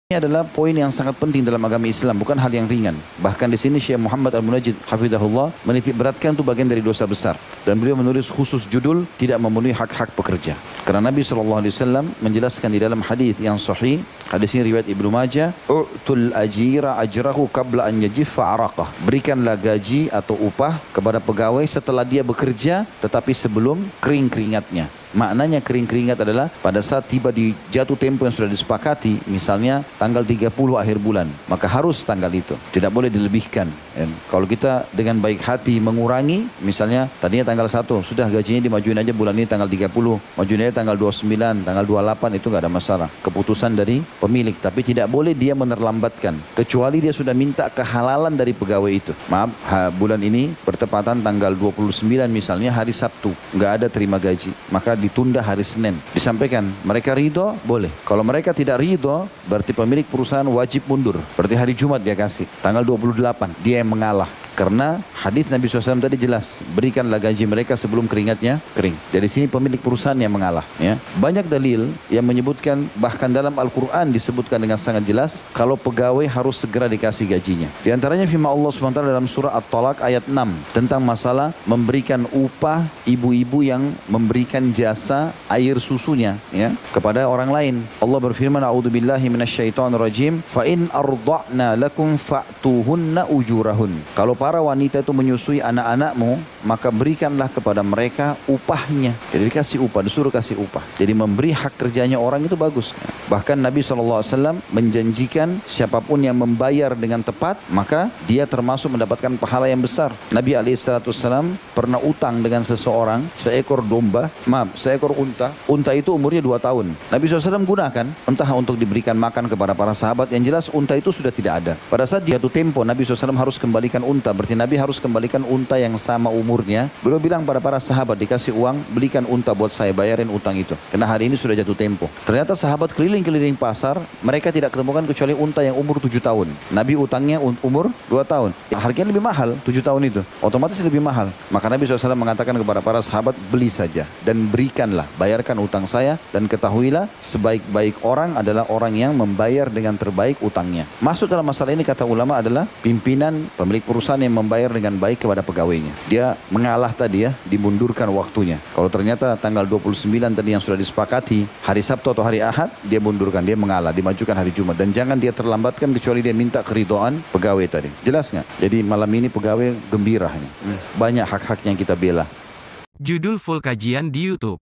Ini adalah poin yang sangat penting dalam agama Islam, bukan hal yang ringan. Bahkan di sini Syekh Muhammad Al-Munajjid hafizahullah menitik beratkan itu bagian dari dosa besar. Dan beliau menulis khusus judul tidak memenuhi hak-hak pekerja. Karena Nabi SAW menjelaskan di dalam hadis yang sahih, hadis ini riwayat Ibnu Majah, "U'tul ajira ajrahu qabla an yajiffa araqah." Berikanlah gaji atau upah kepada pegawai setelah dia bekerja tetapi sebelum kering keringatnya. Maknanya kering keringat adalah pada saat tiba di jatuh tempo yang sudah disepakati, misalnya tanggal 30 akhir bulan, maka harus tanggal itu, tidak boleh dilebihkan. Kalau kita dengan baik hati mengurangi, misalnya tadinya tanggal 1, sudah gajinya dimajuin aja bulan ini tanggal 30, majuin aja tanggal 29, tanggal 28, itu nggak ada masalah. Keputusan dari pemilik, tapi tidak boleh dia menerlambatkan, kecuali dia sudah minta kehalalan dari pegawai itu. Maaf, bulan ini bertepatan tanggal 29 misalnya hari Sabtu, nggak ada terima gaji, maka ditunda hari Senin. Disampaikan, mereka ridho, boleh. Kalau mereka tidak ridho, berarti pemilik perusahaan wajib mundur. Berarti hari Jumat dia kasih, tanggal 28, dia yang mengalah. Karena hadis Nabi SAW tadi jelas, berikanlah gaji mereka sebelum keringatnya kering. Dari sini pemilik perusahaan yang mengalah. Ya. Banyak dalil yang menyebutkan, bahkan dalam Al-Quran disebutkan dengan sangat jelas, kalau pegawai harus segera dikasih gajinya. Di antaranya firman Allah SWT dalam surah At-Talaq ayat 6, tentang masalah memberikan upah ibu-ibu yang memberikan jasa air susunya ya, kepada orang lain. Allah berfirman, "A'udzubillahi minasyaitonirrajim, fa in arda'na lakum fa'tuhunna ujurahun." Kalau para wanita itu menyusui anak-anakmu, maka berikanlah kepada mereka upahnya. Jadi dikasih upah, disuruh kasih upah. Jadi memberi hak kerjanya orang itu bagus. Bahkan Nabi SAW menjanjikan siapapun yang membayar dengan tepat, maka dia termasuk mendapatkan pahala yang besar. Nabi SAW pernah utang dengan seseorang seekor domba, seekor unta. Unta itu umurnya 2 tahun. Nabi SAW gunakan, entah untuk diberikan makan kepada para sahabat. Yang jelas unta itu sudah tidak ada. Pada saat jatuh tempo, Nabi SAW harus kembalikan unta. Berarti Nabi harus kembalikan unta yang sama umurnya. Beliau bilang pada para sahabat, dikasih uang, belikan unta buat saya, bayarin utang itu. Karena hari ini sudah jatuh tempo. Ternyata sahabat keliling-keliling pasar, mereka tidak ketemukan kecuali unta yang umur 7 tahun. Nabi utangnya umur 2 tahun. Harganya lebih mahal, 7 tahun itu. Otomatis lebih mahal. Maka Nabi SAW mengatakan kepada para sahabat, beli saja dan berikanlah, bayarkan utang saya, dan ketahuilah sebaik-baik orang adalah orang yang membayar dengan terbaik utangnya. Masuk dalam masalah ini kata ulama adalah pimpinan pemilik perusahaan yang membayar dengan baik kepada pegawainya. Dia mengalah tadi ya, dimundurkan waktunya. Kalau ternyata tanggal 29 tadi yang sudah disepakati, hari Sabtu atau hari Ahad, dia mundurkan, dia mengalah, dimajukan hari Jumat. Dan jangan dia terlambatkan kecuali dia minta keridhaan pegawai tadi. Jelas nggak? Jadi malam ini pegawai gembira ini. Banyak hak-hak yang kita bela. Judul full kajian di YouTube.